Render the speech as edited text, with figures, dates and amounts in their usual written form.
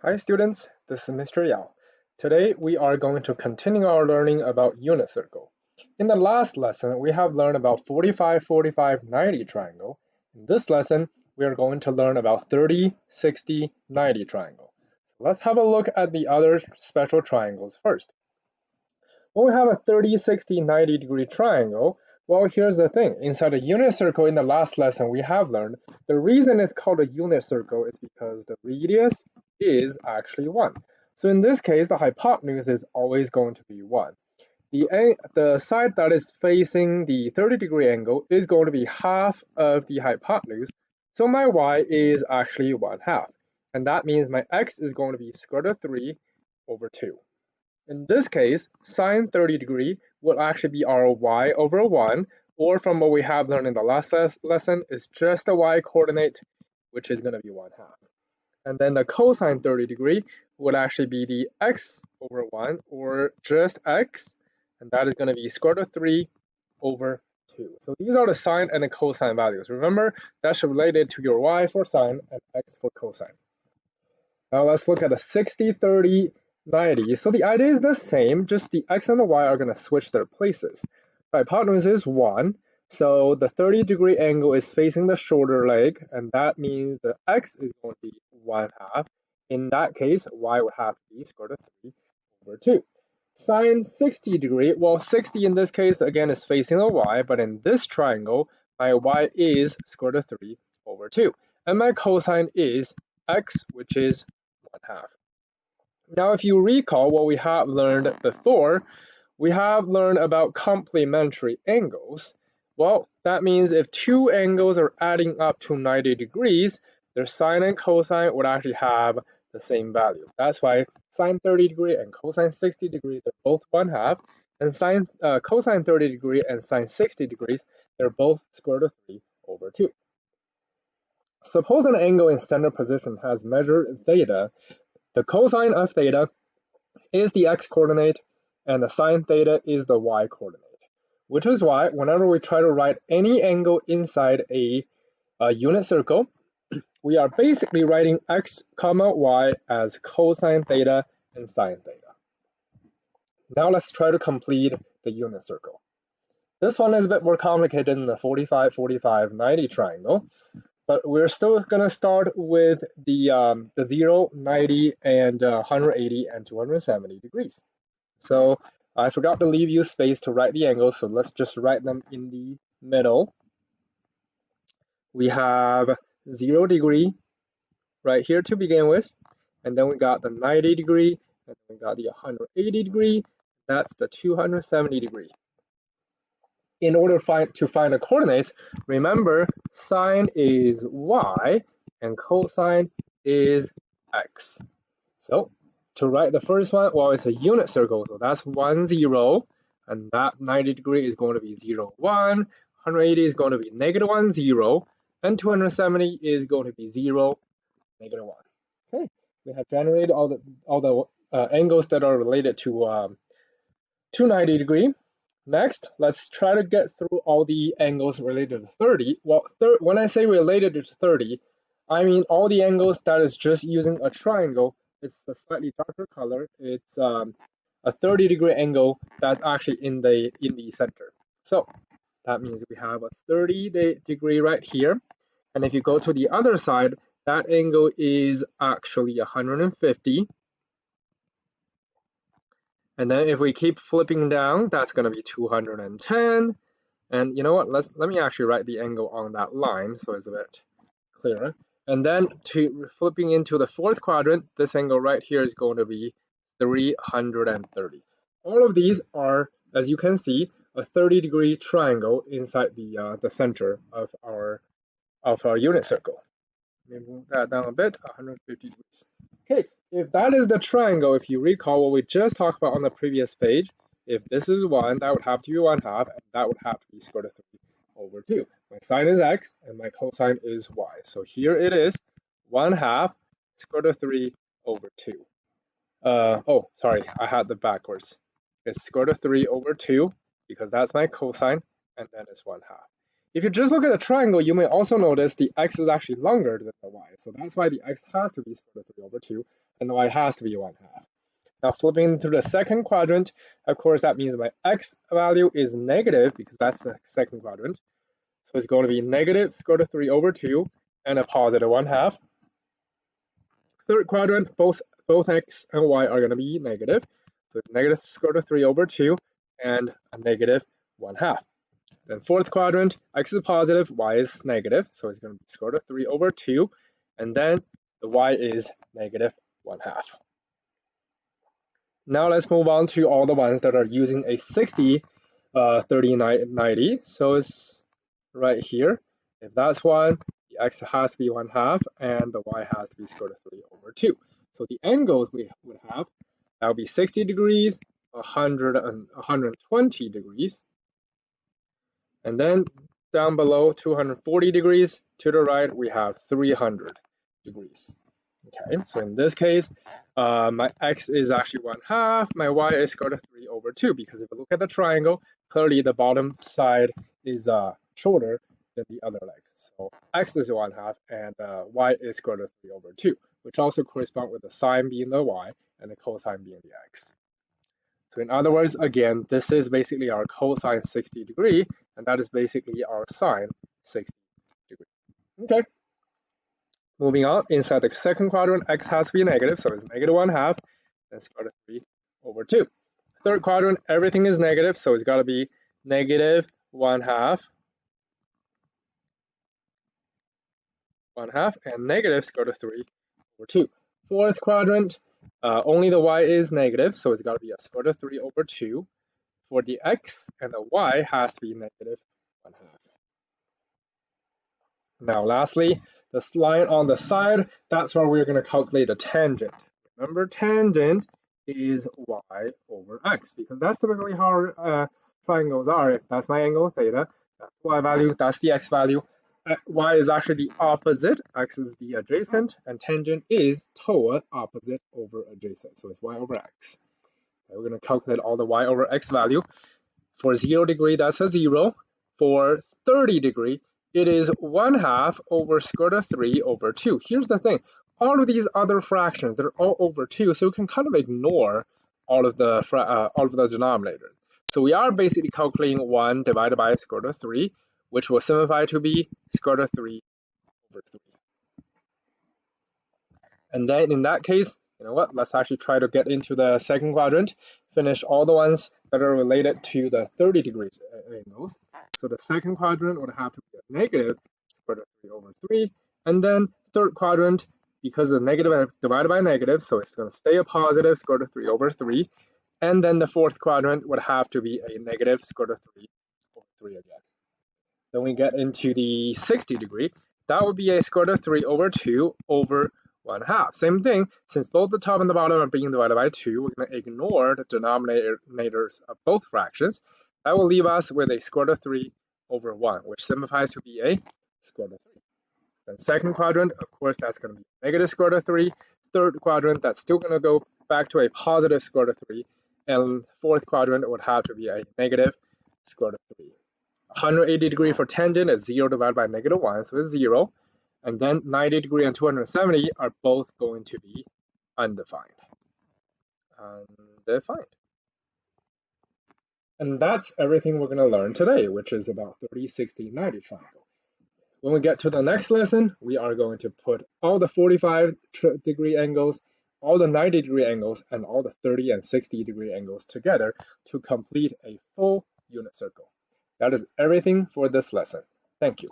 Hi students, this is Mr. Yao. Today we are going to continue our learning about unit circle. In the last lesson, we have learned about 45, 45, 90 triangle. In this lesson, we are going to learn about 30, 60, 90 triangle. So let's have a look at the other special triangles first. When we have a 30, 60, 90 degree triangle, well, here's the thing. Inside a unit circle in the last lesson, we have learned the reason it's called a unit circle is because the radius is actually 1. So in this case, the hypotenuse is always going to be 1. The side that is facing the 30-degree angle is going to be half of the hypotenuse. So my y is actually 1/2. And that means my x is going to be square root of 3 over 2. In this case, sine 30 degree will actually be our y over 1, or from what we have learned in the last lesson, is just a y coordinate, which is going to be 1/2. And then the cosine 30 degree would actually be the x over 1, or just x, and that is going to be square root of 3 over 2. So these are the sine and the cosine values. Remember, that's related to your y for sine and x for cosine. Now let's look at the 60, 30, 90. So the idea is the same, just the x and the y are going to switch their places. The hypotenuse is 1, so the 30-degree angle is facing the shorter leg, and that means the x is going to be 1/2. In that case, y would have to be square root of 3 over 2. Sine 60 degree, well, 60 in this case, again, is facing the y, but in this triangle, my y is square root of 3 over 2. And my cosine is x, which is 1/2. Now, if you recall what we have learned before, we have learned about complementary angles. Well, that means if two angles are adding up to 90 degrees, their sine and cosine would actually have the same value. That's why sine 30 degree and cosine 60 degree, they're both 1/2, and cosine 30 degree and sine 60 degrees, they're both square root of 3 over 2. Suppose an angle in center position has measured theta. The cosine of theta is the x-coordinate, and the sine theta is the y-coordinate, which is why whenever we try to write any angle inside a unit circle, we are basically writing x comma y as cosine theta and sine theta. Now let's try to complete the unit circle. This one is a bit more complicated than the 45, 45, 90 triangle. But we're still going to start with the 0, 90, and 180 and 270 degrees. So I forgot to leave you space to write the angles, so let's just write them in the middle. We have 0 degree right here to begin with, and then we got the 90 degree, and then we got the 180 degree. That's the 270 degree. In order to find the coordinates, remember sine is y and cosine is x. So to write the first one, well, it's a unit circle, so that's 1, 0, and that 90 degree is going to be 0, 1, 180 is going to be -1, 0, and 270 is going to be 0, -1. Okay, we have generated all the angles that are related to 90 degree. Next, let's try to get through all the angles related to 30. Well, when I say related to 30, I mean all the angles that is just using a triangle. It's the slightly darker color. It's a 30-degree angle that's actually in the center. So that means we have a 30 degree right here. And if you go to the other side, that angle is actually 150. And then if we keep flipping down, that's going to be 210. And you know what? Let me actually write the angle on that line so it's a bit clearer. And then to flipping into the fourth quadrant, this angle right here is going to be 330. All of these are, as you can see, a 30-degree triangle inside the center of our unit circle. Let me move that down a bit, 150 degrees. Okay, if that is the triangle, if you recall what we just talked about on the previous page, if this is 1, that would have to be 1/2, and that would have to be square root of 3 over 2. My sine is x, and my cosine is y. So here it is, 1/2 square root of 3 over 2. Oh, sorry, I had the backwards. It's square root of 3 over 2, because that's my cosine, and then it's 1/2. If you just look at the triangle, you may also notice the x is actually longer than the y. So that's why the x has to be square root of 3 over 2, and the y has to be 1/2. Now flipping to the second quadrant, of course, that means my x value is negative because that's the second quadrant. So it's going to be negative square root of 3 over 2 and a positive 1/2. Third quadrant, both x and y are going to be negative. So it's negative square root of 3 over 2 and a negative 1/2. Then fourth quadrant, x is positive, y is negative. So it's going to be square root of 3 over 2. And then the y is negative 1/2. Now let's move on to all the ones that are using a 60, 30, 90. So it's right here. If that's one, the x has to be 1/2 and the y has to be square root of 3 over 2. So the angles we would have, that would be 60 degrees, 100 and 120 degrees. And then down below 240 degrees, to the right we have 300 degrees. Okay, so in this case, my x is actually 1/2, my y is square root of 3 over 2, because if you look at the triangle, clearly the bottom side is shorter than the other legs. So x is 1/2 and y is square root of 3 over 2, which also corresponds with the sine being the y and the cosine being the x. So in other words, again, this is basically our cosine 60 degree, and that is basically our sine 60 degree. Okay. Moving on, inside the second quadrant, x has to be negative, so it's negative 1/2, and square root of 3 over 2. Third quadrant, everything is negative, so it's got to be negative 1/2, and negative square root of 3 over 2. Fourth quadrant, only the y is negative, so it's got to be a square root of 3 over 2 for the x, and the y has to be negative 1/2. Now lastly, this line on the side, that's where we're going to calculate the tangent. Remember, tangent is y over x, because that's typically how triangles are. If that's my angle theta, that's the y value, that's the x value. Y is actually the opposite, x is the adjacent, and tangent is toward opposite over adjacent. So it's y over x. Okay, we're going to calculate all the y over x value. For 0 degree, that's a 0. For 30 degree, it is 1/2 over square root of 3 over 2. Here's the thing. All of these other fractions, they're all over 2, so we can kind of ignore all of the denominators. So we are basically calculating 1 divided by square root of 3, which will simplify to be square root of 3 over 3. And then in that case, you know what, let's actually try to get into the second quadrant, finish all the ones that are related to the 30 degrees angles. So the second quadrant would have to be a negative square root of 3 over 3. And then third quadrant, because the negative divided by negative, so it's going to stay a positive square root of 3 over 3. And then the fourth quadrant would have to be a negative square root of 3 over 3 again. Then we get into the 60 degree. That would be a square root of 3 over 2 over 1/2. Same thing, since both the top and the bottom are being divided by 2, we're going to ignore the denominators of both fractions. That will leave us with a square root of 3 over 1, which simplifies to be a square root of 3. Then second quadrant, of course, that's going to be negative square root of 3. Third quadrant, that's still going to go back to a positive square root of 3. And fourth quadrant would have to be a negative square root of 3. 180 degree for tangent is 0 divided by negative 1, so it's 0. And then 90 degree and 270 are both going to be undefined. Undefined. And that's everything we're going to learn today, which is about 30, 60, 90 triangle. When we get to the next lesson, we are going to put all the 45 degree angles, all the 90 degree angles, and all the 30 and 60 degree angles together to complete a full unit circle. That is everything for this lesson. Thank you.